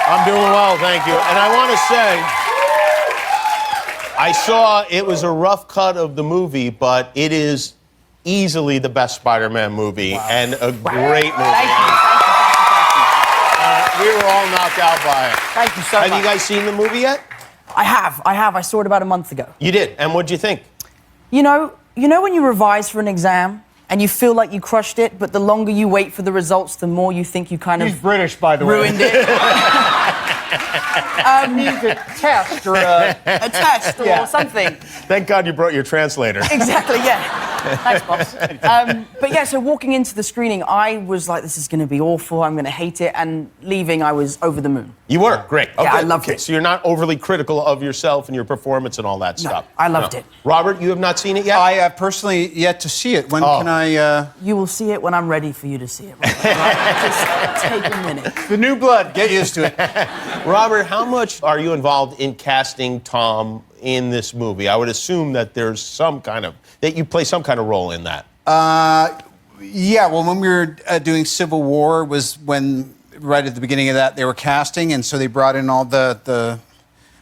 I'm doing well, thank you. And I want to say, I saw it was a rough cut of the movie, but it is easily the best Spider-Man movie and a great movie. Thank you. We were all knocked out by it. Thank you so much. Have you guys seen the movie yet? I have. I saw it about a month ago. You did? And what'd you think? You know when you revise for an exam and you feel like you crushed it, but the longer you wait for the results, the more you think you kind of... He's British, by the way. Ruined it. Means a test or a test or something. Thank God you brought your translator. Exactly, yeah. Thanks, boss. But yeah, so walking into the screening, I was like, this is going to be awful, I'm going to hate it, and leaving, I was over the moon. You were? Great. Yeah, I loved it. So you're not overly critical of yourself and your performance and all that stuff? I loved it. Robert, you have not seen it yet? I have personally yet to see it. When can I... You will see it when I'm ready for you to see it. Just take a minute. The new blood, get used to it. Robert, how much are you involved in casting Tom in this movie? I would assume that there's some kind of... that you play some kind of role in that. Yeah, well, when we were doing Civil War was when, right at the beginning of that, they were casting, and so they brought in all the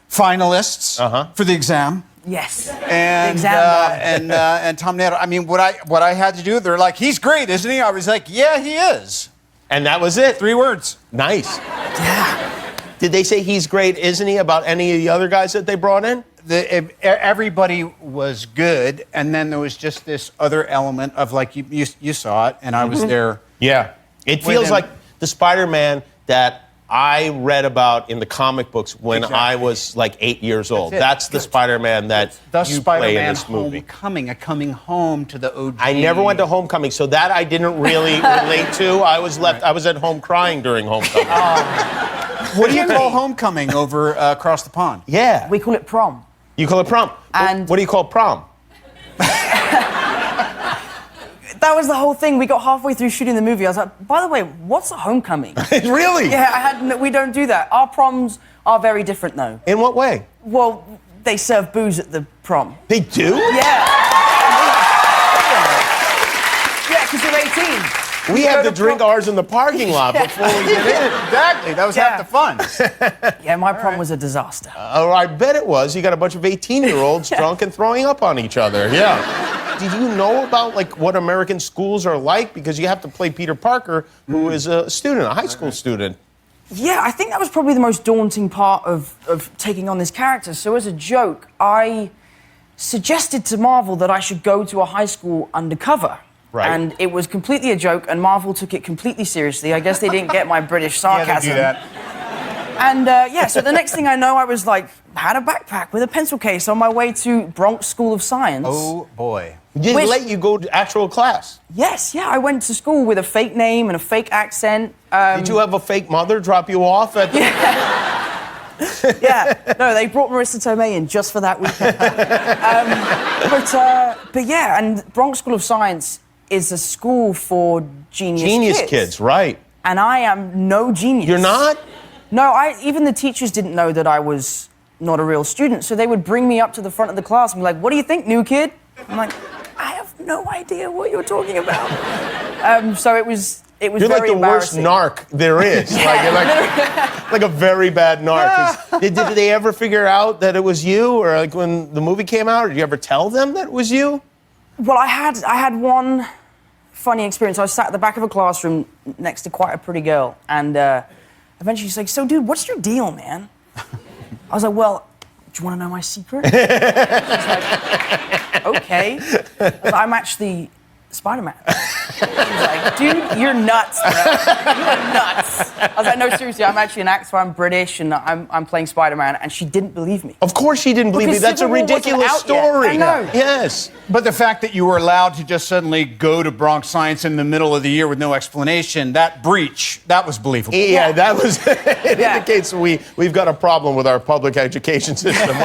finalists for the exam. Yes. And and Tom Nato. I mean, what I had to do, they're like, he's great, isn't he? I was like, yeah, he is. And that was it? 3 words. Nice. Yeah. Did they say he's great, isn't he, about any of the other guys that they brought in? Everybody was good, and then there was just this other element of, like, you saw it, and I was there. Yeah. It feels like the Spider-Man that I read about in the comic books when I was, like, 8 years old. That's the Spider-Man that you play in this movie. Homecoming, coming home to the OG. I never went to Homecoming, so that I didn't really relate to. I was at home crying during Homecoming. What do you call Homecoming over across the pond? Yeah. We call it prom. You call it prom. And what do you call prom? That was the whole thing. We got halfway through shooting the movie. I was like, by the way, what's a homecoming? Really? Yeah, we don't do that. Our proms are very different, though. In what way? Well, they serve booze at the prom. They do? Yeah. Yeah, because you're 18. We have to drink ours in the parking lot before we get in. Exactly. That was half the fun. Yeah, my prom was a disaster. I bet it was. You got a bunch of 18-year-olds drunk and throwing up on each other. Yeah. Did you know about, like, what American schools are like? Because you have to play Peter Parker, who is a student, a high school student. Yeah, I think that was probably the most daunting part of taking on this character. So as a joke, I suggested to Marvel that I should go to a high school undercover. Right. And it was completely a joke, and Marvel took it completely seriously. I guess they didn't get my British sarcasm. Yeah, they do that. And, yeah, so the next thing I know, I was, like, had a backpack with a pencil case on my way to Bronx School of Science. Oh, boy. Did they let you go to actual class? Yes, yeah, I went to school with a fake name and a fake accent. Did you have a fake mother drop you off at the... Yeah, no, they brought Marissa Tomei in just for that weekend. But yeah, and Bronx School of Science is a school for genius kids, right. And I am no genius. You're not? No, even the teachers didn't know that I was not a real student, so they would bring me up to the front of the class and be like, what do you think, new kid? I'm like, I have no idea what you're talking about. So it was You're very like the worst embarrassing. narc there is. Like a very bad narc. Did they ever figure out that it was you? Or like when the movie came out, did you ever tell them that it was you? Well, I had one funny experience. I was sat at the back of a classroom next to quite a pretty girl, and eventually she's like, so, dude, what's your deal, man? I was like, well, do you want to know my secret? She's like, okay. I was like, I'm actually Spider-Man. She's like, dude, you're nuts, bro. You're nuts. I was like, no, seriously, I'm actually an actor, I'm British, and I'm playing Spider-Man, and she didn't believe me. Of course she didn't believe me. That's a ridiculous story. I know. Yes. But the fact that you were allowed to just suddenly go to Bronx Science in the middle of the year with no explanation, that breach, that was believable. Yeah, that was... it indicates we've got a problem with our public education system.